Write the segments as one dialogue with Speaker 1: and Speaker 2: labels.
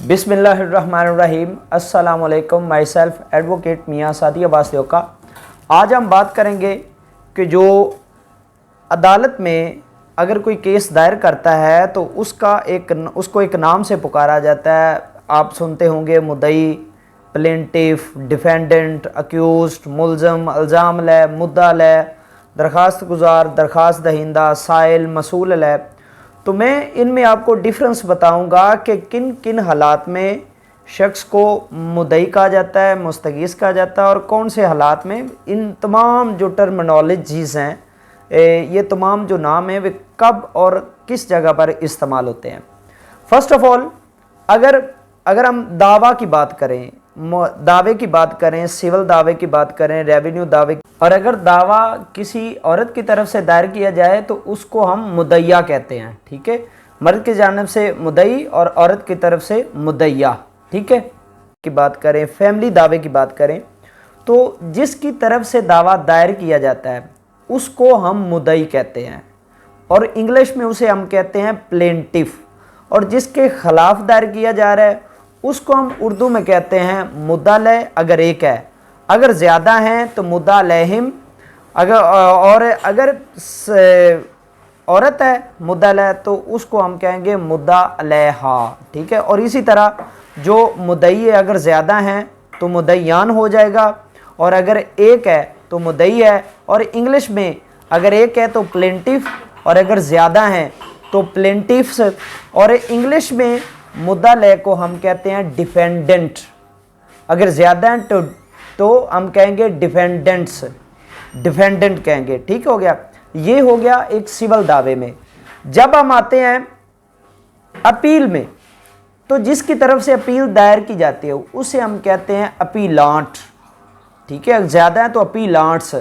Speaker 1: बिस्मिल्लाहिर्रहमानिर्रहीम। अस्सलाम वालेकुम। माई सेल्फ एडवोकेट मियाँ सादी अब्बास का। आज हम बात करेंगे कि जो अदालत में अगर कोई केस दायर करता है तो उसको एक नाम से पुकारा जाता है। आप सुनते होंगे मुद्दई, प्लेंटिफ, डिफेंडेंट, अक्यूज्ड, मुल्ज़म, इल्ज़ाम लय, मुद्दा लय, दरख्वास्त गुजार, दरख्वास्त दहिंदा, साइल, मसूल लय। तो मैं इनमें आपको डिफरेंस बताऊंगा कि किन किन हालात में शख्स को मुद्दई कहा जाता है, मुस्तगीस कहा जाता है और कौन से हालात में इन तमाम जो टर्मिनोलॉजीज़ हैं, ये तमाम जो नाम हैं वे कब और किस जगह पर इस्तेमाल होते हैं। फ़र्स्ट ऑफ ऑल, अगर हम दावा की बात करें, दावे की बात करें, सिविल दावे की बात करें, रेवेन्यू दावे, और अगर दावा किसी औरत की तरफ से दायर किया जाए तो उसको हम मुद्दइया कहते हैं। ठीक है, मर्द की जानिब से मुद्दई और औरत की तरफ से मुद्दइया। ठीक है, की बात करें, फैमिली दावे की बात करें तो जिसकी तरफ से दावा दायर किया जाता है उसको हम मुद्दई कहते हैं और इंग्लिश में उसे हम कहते हैं प्लेंटिफ। और जिसके खिलाफ दायर किया जा रहा है उसको हम उर्दू में कहते हैं मुद्दा लय अगर एक है, अगर ज़्यादा हैं तो मुद्दा लहिम, अगर औरत है मुद्दा लय तो उसको हम कहेंगे मुद्दा अलैहा। ठीक है, और इसी तरह जो मुद्दई है अगर ज़्यादा हैं तो मुद्दईयान हो जाएगा और अगर एक है तो मुद्दई है। और इंग्लिश में अगर एक है तो प्लेंटिफ और अगर ज़्यादा हैं तो प्लेंटिफ्स। और इंग्लिश में मुद्दा लय को हम कहते हैं डिफेंडेंट, अगर ज़्यादा हैं तो हम कहेंगे डिफेंडेंट्स, डिफेंडेंट कहेंगे। ठीक हो गया, ये हो गया एक सिविल दावे में। जब हम आते हैं अपील में तो जिसकी तरफ से अपील दायर की जाती है उसे हम कहते हैं अपीलांट। ठीक है, ज़्यादा है तो अपीलांट्स।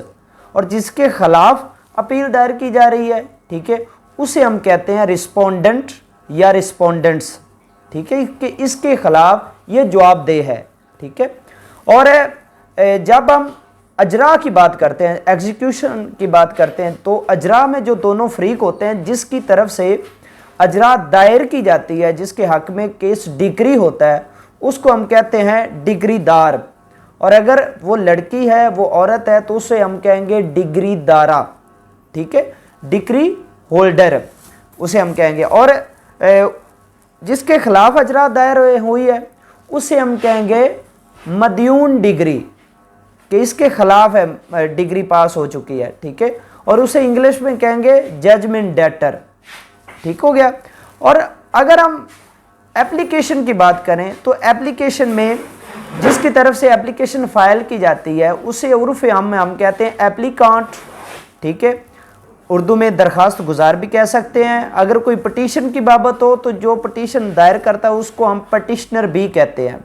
Speaker 1: और जिसके खिलाफ अपील दायर की जा रही है, ठीक है, उसे हम कहते हैं रिस्पोंडेंट या रिस्पोंडेंट्स। ठीक है, कि इसके खिलाफ ये जवाबदेह है। ठीक है, और जब हम अजरा की बात करते हैं, एग्जीक्यूशन की बात करते हैं, तो अजरा में जो दोनों फरीक होते हैं जिसकी तरफ से अजरा दायर की जाती है, जिसके हक में केस डिग्री होता है, उसको हम कहते हैं डिग्रीदार। और अगर वो लड़की है, वो औरत है, तो उसे हम कहेंगे डिग्रीदारा। ठीक है, डिग्री होल्डर उसे हम कहेंगे। और जिसके खिलाफ अजरा दायर हुई है उसे हम कहेंगे मदयून डिग्री, कि इसके खिलाफ है, डिग्री पास हो चुकी है। ठीक है, और उसे इंग्लिश में कहेंगे जजमेंट डेटर। ठीक हो गया। और अगर हम एप्लीकेशन की बात करें तो एप्लीकेशन में जिसकी तरफ से एप्लीकेशन फाइल की जाती है उसे उर्फ आम में हम कहते हैं एप्लीकांट। ठीक है, उर्दू में दरख्वास्त गुजार भी कह सकते हैं। अगर कोई पटिशन की बाबत हो तो जो पटिशन दायर करता है उसको हम पटिशनर भी कहते हैं।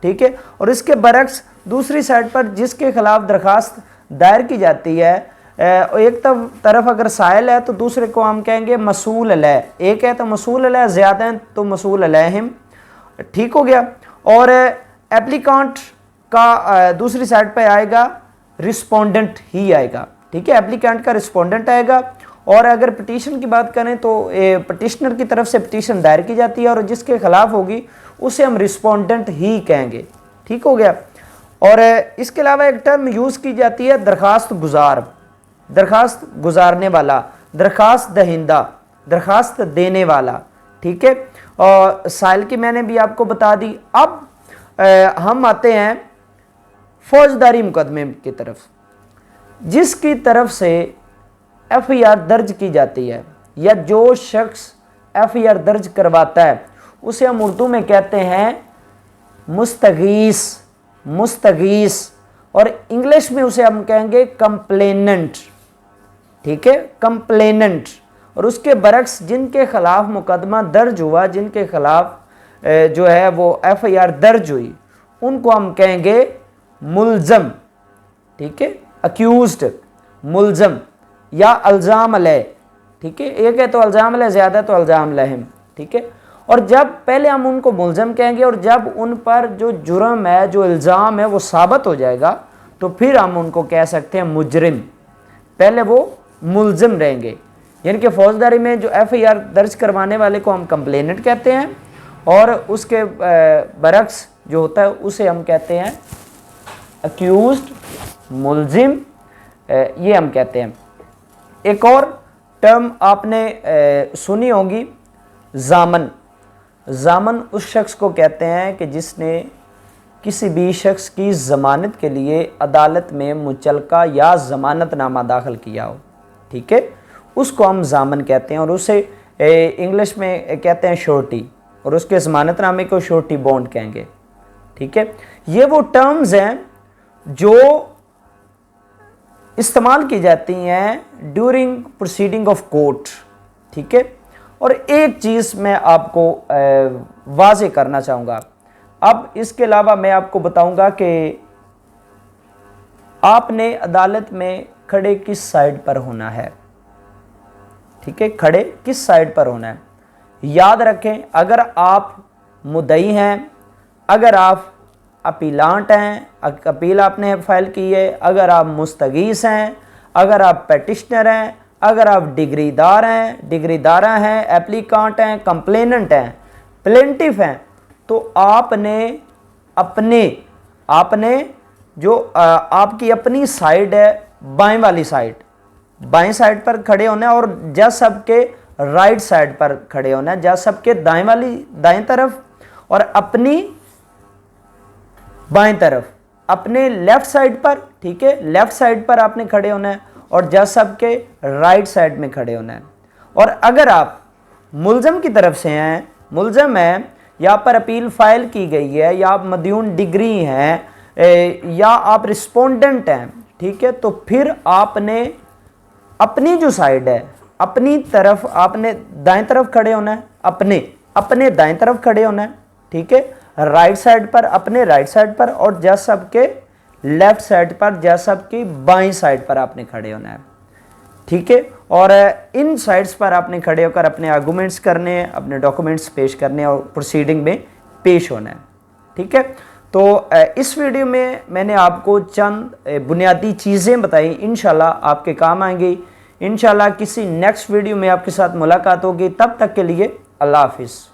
Speaker 1: ठीक है, और इसके बरक्स दूसरी साइड पर जिसके खिलाफ दरख्वास्त दायर की जाती है, एक तरफ अगर साइल है तो दूसरे को हम कहेंगे मसूल अलैह। एक है तो मसूल अलैह, ज़्यादा है तो मसूल अलैहिम। ठीक हो गया। और एप्लीकांट का दूसरी साइड पर आएगा रिस्पोंडेंट ही आएगा। ठीक है, एप्लीकेंट का रिस्पोंडेंट आएगा। और अगर पटिशन की बात करें तो पटिशनर की तरफ से पटिशन दायर की जाती है और जिसके खिलाफ होगी उसे हम रिस्पोंडेंट ही कहेंगे। ठीक हो गया। और इसके अलावा एक टर्म यूज़ की जाती है दरख्वास्त गुजार, दरख्वास्त गुजारने वाला, दरख्वास्त दहिंदा, दरख्वास्त देने वाला। ठीक है, और साइल की मैंने भी आपको बता दी। अब हम आते हैं फौजदारी मुकदमे की तरफ। जिसकी तरफ से एफआईआर दर्ज की जाती है या जो शख्स एफआईआर दर्ज करवाता है उसे हम उर्दू में कहते हैं मुस्तगीस, मुस्तगीस। और इंग्लिश में उसे हम कहेंगे कंप्लेनेंट। ठीक है, कंप्लेनेंट। और उसके बरक्स जिनके खिलाफ मुकदमा दर्ज हुआ, जिनके खिलाफ जो है वो एफआईआर दर्ज हुई, उनको हम कहेंगे मुल्ज़म। ठीक है, अक्यूज्ड, मुल्ज़म या इल्ज़ाम लय। ठीक है, एक है तो इल्ज़ाम लय, ज़्यादा तो इल्ज़ाम लहिम। ठीक है, और जब पहले हम उनको मुल्ज़म कहेंगे और जब उन पर जो जुर्म है, जो इल्ज़ाम है वो साबित हो जाएगा तो फिर हम उनको कह सकते हैं मुजरिम। पहले वो मुल्ज़म रहेंगे, यानी कि फौजदारी में जो एफआईआर दर्ज करवाने वाले को हम कंप्लेनेंट कहते हैं और उसके बरक्स जो होता है उसे हम कहते हैं अक्यूज्ड, मुल्जिम, ये हम कहते हैं। एक और टर्म आपने सुनी होगी, जामन। जामन उस शख्स को कहते हैं कि जिसने किसी भी शख्स की ज़मानत के लिए अदालत में मुचलका या ज़मानतनामा दाखिल किया हो, ठीक है, उसको हम जामन कहते हैं। और उसे इंग्लिश में कहते हैं श्योरिटी, और उसके ज़मानतनामे को श्योरिटी बॉन्ड कहेंगे, ठीक है। ये वो टर्म्स हैं जो इस्तेमाल की जाती हैं ड्यूरिंग प्रोसीडिंग ऑफ कोर्ट, ठीक है। और एक चीज़ मैं आपको वाज़े करना चाहूँगा, अब इसके अलावा मैं आपको बताऊंगा कि आपने अदालत में खड़े किस साइड पर होना है, ठीक है, खड़े किस साइड पर होना है। याद रखें, अगर आप मुद्दई हैं, अगर आप अपीलांट हैं, अपील आपने फाइल की है, अगर आप मुस्तगीस हैं, अगर आप पेटिशनर हैं, अगर आप डिग्रीदार हैं, डिग्रीदारा हैं, एप्लीकांट हैं, कंप्लेनेंट हैं, प्लेंटिफ हैं, तो आपने जो आपकी अपनी साइड है, बाएं वाली साइड, बाएं साइड पर खड़े होना है, और जज सबके राइट साइड पर खड़े होना है, जज सबके दाएं तरफ, और अपनी बाएं तरफ अपने लेफ्ट साइड पर, ठीक है, लेफ्ट साइड पर आपने खड़े होना है, और जज सबके राइट साइड में खड़े होना है। और अगर आप मुल्ज़म की तरफ से हैं, मुल्ज़म हैं, या पर अपील फाइल की गई है, या आप मदयून डिग्री हैं, या आप रिस्पोंडेंट हैं, ठीक है, तो फिर आपने अपनी जो साइड है, अपनी तरफ आपने दाएं तरफ खड़े होना है, अपने दाएं तरफ खड़े होना है, ठीक है, राइट साइड पर, अपने राइट साइड पर, और जज सबके लेफ्ट साइड पर, जज सबकी बाएं साइड पर आपने खड़े होना है, ठीक है। और इन साइड्स पर आपने खड़े होकर अपने आर्गूमेंट्स करने हैं, अपने डॉक्यूमेंट्स पेश करने और प्रोसीडिंग में पेश होना है, ठीक है। तो इस वीडियो में मैंने आपको चंद बुनियादी चीज़ें बताई, इंशाल्लाह आपके काम आएंगी। इंशाल्लाह किसी नेक्स्ट वीडियो में आपके साथ मुलाकात होगी, तब तक के लिए अल्लाह हाफिज़।